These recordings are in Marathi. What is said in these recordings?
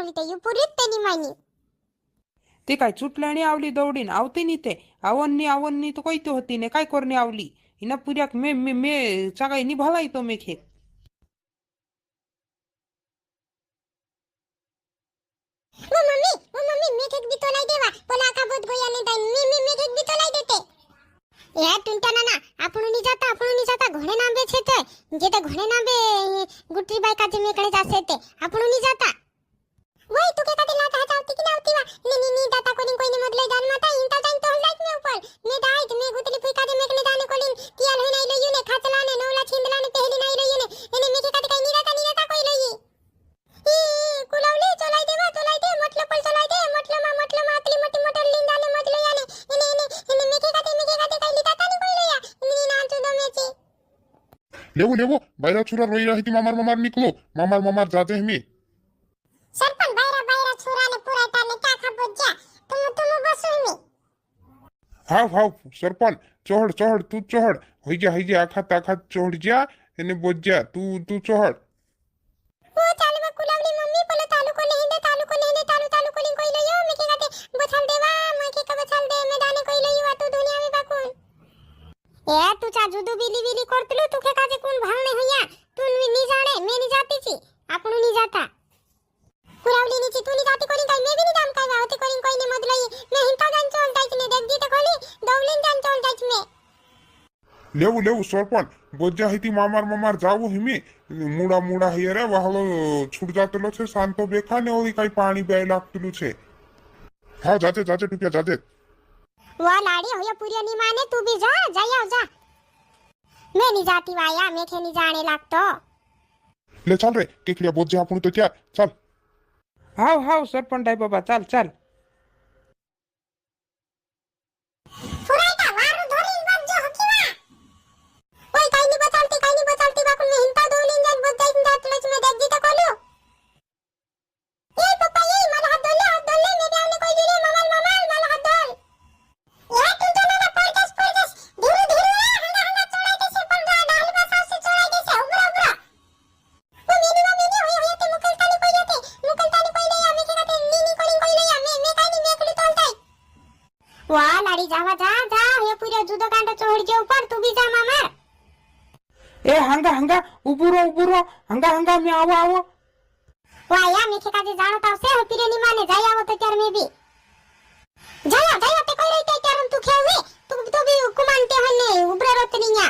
आवली यू पुरीत तेनी मानी ते काय चुटल्याने आवली दौडीन आवते नी ते आवन्नी तो कोयते होती ने काय करणे आवली हिना पुऱ्याक मे सगळी निभालाई तो मेखे वो मम्मी मैं केक भी तो लाई देवा पण आका बहुत भैया ने दाई मैं केक भी तो लाई देते ए टुंटा नाना आपण नी जाता घोडे नांबे छे ते जे ते घोडे नांबे गुटरी बाई काचे मेकडे जासे ते आपण नी जाता वय तू के काटे लाता जावती की नावती वा नी दाता कोनी मदले जान माता इंता जान तो लाइट में ऊपर मैं डाइट में गुतली फुई काटे मेकडे जाने कोलिन तियाल होई नाही लईने खाचला ने नवला छिंदला ने पहली नाही लईने एने मेके काटे काही निराता कोई लई ई कुलावली चलाई दे मतलब पल चलाई दे मतलब आतली मोटी मोटर लिंदाने मदले याने एने मेके काटे काही लिताता नी कोई लया नी नाचू दमेची लेवो बायरा छुरा रोई रही थी मामार निकलो मामार जाते हैं मी सरपन बायरा छोराने पुराटाने क्या खबर जा तुम बसू मी हाव सरपन चढ़ तू चढ़ होई जा आखा चढ़ जा एने बोझ जा तू चढ़ ओ चाल में कुलावली मम्मी पले तालू को नहीं दे तालू को कोई लयो मैं के कहते बछल देवा मैं के का बछल दे मैं दाने कोई लयो तू दुनिया में बाकुन ए तू चा जुदू बिली करतलो तू के काजे कोण भाळणे होया तू नी जाणे मैं नी जाती छी आपण नी जाता कुलावली नी छी तू नी जाती कोनी काय मैं भी नी दाम काय होते कोई ने मदलई मैं हिंता जान चल जाईच ने देख दी ते खोली दौलिन जान चल जाईच मैं लेवो सरपन बोझ जा हिती मामार जावो हिमी मुड़ा हिय रे वहालो छूट जातलो छे शांतो बेखा ने ओरी काई पानी बेय लागतलु छे हां जाते टुकिया जाते वा लाड़ी होया पूरी नी माने तू भी जा मैं नी जाती वाया मैं खे नी जाने लागतो ले चल रे केकलिया बोझ जा आपण तो क्या चल हाव सरपंच डाय बाबा चाल फुरायटा वारू धरीन बज्जो हकीवा ओय काही नी बचालती बाकुन में हिंता दोलिन जान बोझ जाईन जातलोच में देख दी तो कोलू ए पप्पा ये मला हात दोले मैं भी आने कोई दिले ममाल मला हात दोल या तू तो ना पडकस धीरू हंगा चोड़ाई देसे पण डाल बसाव से चोड़ाई देसे उबरा वो मेनी होय ते मुकलतानी कोई ले या मैं के कहते नी कोई ले या मैं काही नी मेकली तोलताई वा लाड़ी जावा जा हे पूरा जुदो कांडो चोड़ के ऊपर तू भी जा मामा ए हंगा उबुरो हंगा मैं आवो वाया मीठे काजे जानो ताव से पीरे नी माने जाय आवो तो चार में भी जाया ते कोई रहते चारम तू खेवे तू भी कुमानते हने उबरे रोतनिया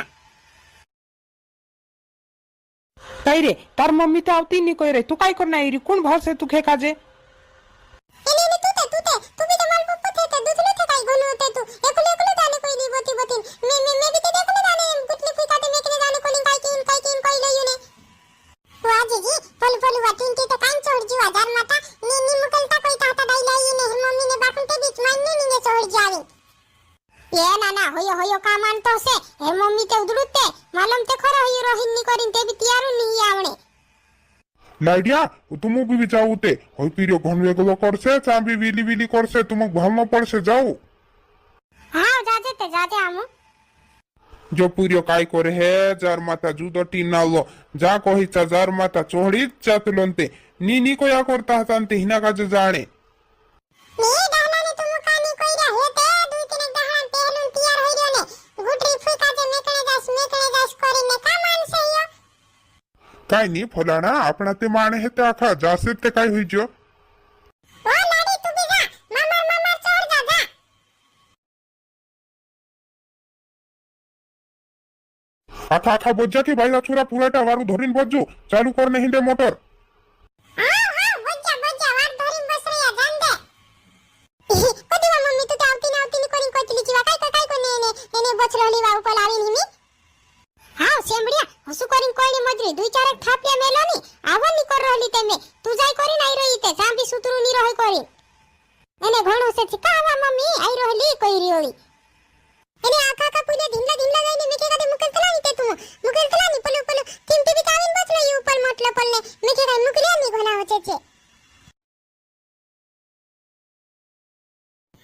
काय रे तार मम्मी तो आवती नी कोई रे तू काय करना रे कोण भाषे तू खे काजे एने तू भी तो माल पप्पा थे दूसरे थे काय गोनो होते तू एकले जाने कोई नी बोती मैं भी तो देखले जाने गुटली फुकाते मैं के जाने कोई कोई लयो ने वाजी जी पल वाटिन ते तो कान छोड़ जीवा जार माता नी मुकलता कोई ताता दाई लाई ने मम्मी ने बापुन ते बीच माइन नी छोड़ जावे ये नाना होयो का मानतो से हे मम्मी ते उदड़ुते मालूम ते खरा होयो रोहिन नी करिन ते भी तैयार नी आवणे लाइडिया तुम भी जाऊ ते होई पीरियो घन वेगलो करसे चांबी विली करसे तुम भालनो पड़से जाऊ हां जाते आमु जो पूरियो काय करे हे जार माता जुदो टीनालो जा कहिचा जार माता चोहड़ी चातलोंते नी को या करता हतांते हिना का जाने नी दाना ने तुम कानी कोई रे हेते दुई तीन दहान पहलुन तैयार होई रे ने गुटरी फुका जे मेकळे जास करिने का मान से यो काय नी फलाना अपना ते माने हेते आखा जासे ते काय होई जो ओ लाडी तू भी जा मामा चढ़ जा आखा बोझा की बाईला छोरा पुराटा वारू धरीन बज्जो चालू करने हिंदे मोटर हां बज्जा वार धरीन बस रे जान दे कदीवा मम्मी तू आवती नी कोनी कोतली जीवा काय को ने बचरोली वा ऊपर आवीन हिमी हां सेमड़िया हसु करिन कोईनी मजरी दुई चार थापिया मेलोनी आवनी कर रहली तेमे तू जाई करी नाही रही ते जांबी सुतरू नी रही करी एने घणो से छिकावा मम्मी आई रहली कोई रियोली एने आका पुले ढिमला जाईने मेके कदे मुकलतला नी ते तू मुकलतला नी पलो किमती भी काविन बचलो यू ऊपर मतलब पल्ले मेके काय मुकले नी घना होचे छे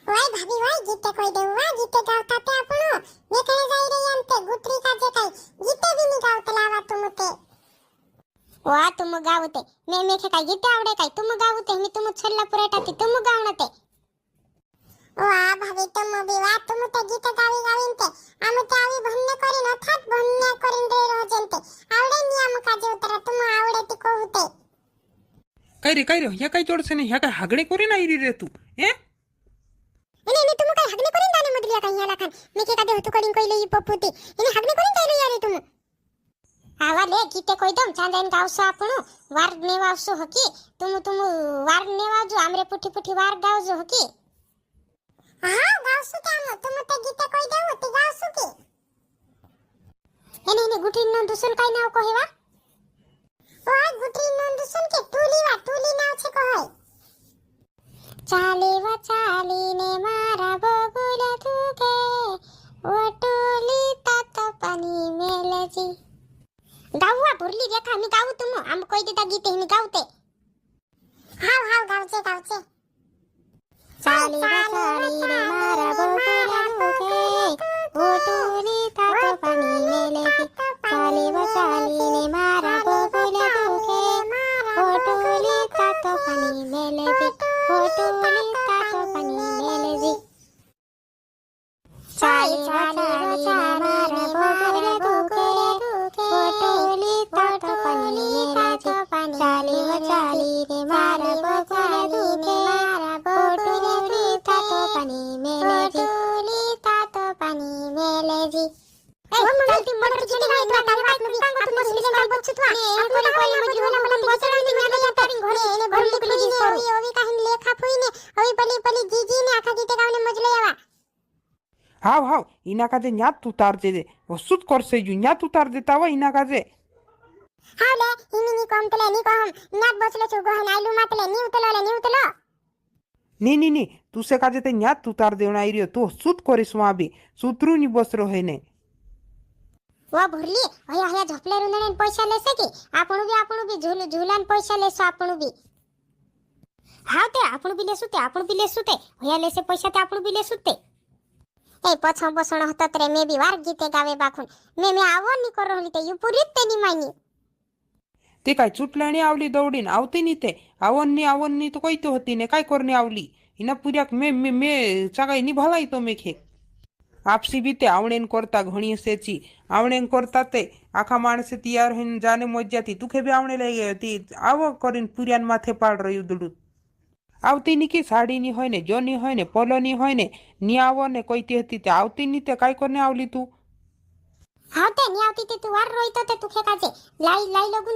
ओय भाभी ओय जीते कोई देवा जीते गावता ते आपणो मेकळे जाई रे अंते गुटरी का जे काय जीते भी नी गावतला वा तुमते वा तुम गावते मे काय गीते आवडे काय तुम गावते मी तुम छल्ला पुरेटाती तुम गावणते वा भाभी तुम भी वा तुम ते गीत गावी गावीन ते आम ते आवी भन्ने करीन अर्थात भन्ने करीन रे रोजंते आवडे नियम का जेवतरा तुम आवडे ती कोहुते काय रे ह्या काय जोडसे नाही ह्या काय हागणे करी नाही रे तू इने तुम काय हगने करीन दाने मधलिया काय ह्याला खान मी के कादे होतु करीन कोइले ई पपुती इने हगने करीन जायलो यारे तुम आवा ले गीते कोई दम चांदाइन गावसो आपणो वार नेवावसो हकी तुम वार नेवाजो आमरे पुठी पुठी वार गावजो हकी हां गावसो काम तुम ते गीते कोई देव ते गावसो की इने गुठीन नो दुसर काय नाव कहेवा ओ गुठीन नो दुसर के टूली नाव छे कहय चालीने मारा बगुल तुके ओ टोली तात पाणी मेलजी गावा भरली रेखा मी गाऊ तुम आम कोई देता गीते मी गावते हाव गावचे चालीने मारा बगुल तुके ओ टोली तात पाणी मेलजी चालीने मारा बगुल तुके ओ टोली तात पाणी मेलजी होटोली तातो पाणी मेलजी चाली मारा बगुल तुके होटोली तातो पाणी मेलजी चाली रे मारा बगुल तुके होटोली तातो पाणी मेलजी तातो पाणी मेलजी ए मम्मी मोटर चिली नाही तुला तारी बात मध्ये सांगतो तू मसली नाही बच्चू तू आपण कोई मजली होला मला बसरानी मी नाही तारी घोडे एने भरली तुझी ओवी काही लेखा फुईने ओवी पली जीजी ने आखा गीते गावने मजले यावा हाव इना काजे न्यात उतार दे वसुत करसे जु न्यात उतार देता व इना काजे हाले हिमिनी कोमतले नी कोम न्यात बसले छु गहन आलू मातले नी उतलो नी तुसे काजे ते न्यात उतार देवना आईरियो तो सुत करिस वाबी सुतरू नी बसरो है ने वा भरली हया झपले रुंदणे पैसा लेसे की आपण बी झुलान पैसा लेसो आपण बी हाव ते आपण बी लेसू ते हया लेसे पैसा ते आपण बी लेसू ते ए पछो बसण हतत रे मे बी वार गीते गावे बाखून मे आवो नी करहली ते यु पुरीत ते नी मायनी ते काय चुटल्याने आवली दौडीन आवती नी ते आवन्नी तो कोई तो होती ने काय करने आवली इना पुर्याक मे चागाई नी भलाई तो मे खे आपसी बी ते आवणेन करता घणी सेची आवणेन करता ते आखा माणसे तैयार होईन जाने मज्जाती तुखे बी आवणे लई गई ती आव करीन पुर्यान माथे पाड रही दुडूत आवती नी की साड़ी नी होय ने जो नी होय ने पोलो नी होय ने नी आवो ने कोईती हती ते आवती नी ते काय करने आवली तू हाव ते नी आवती ते तू वार रोईतो ते तुखे काजे लाई लगून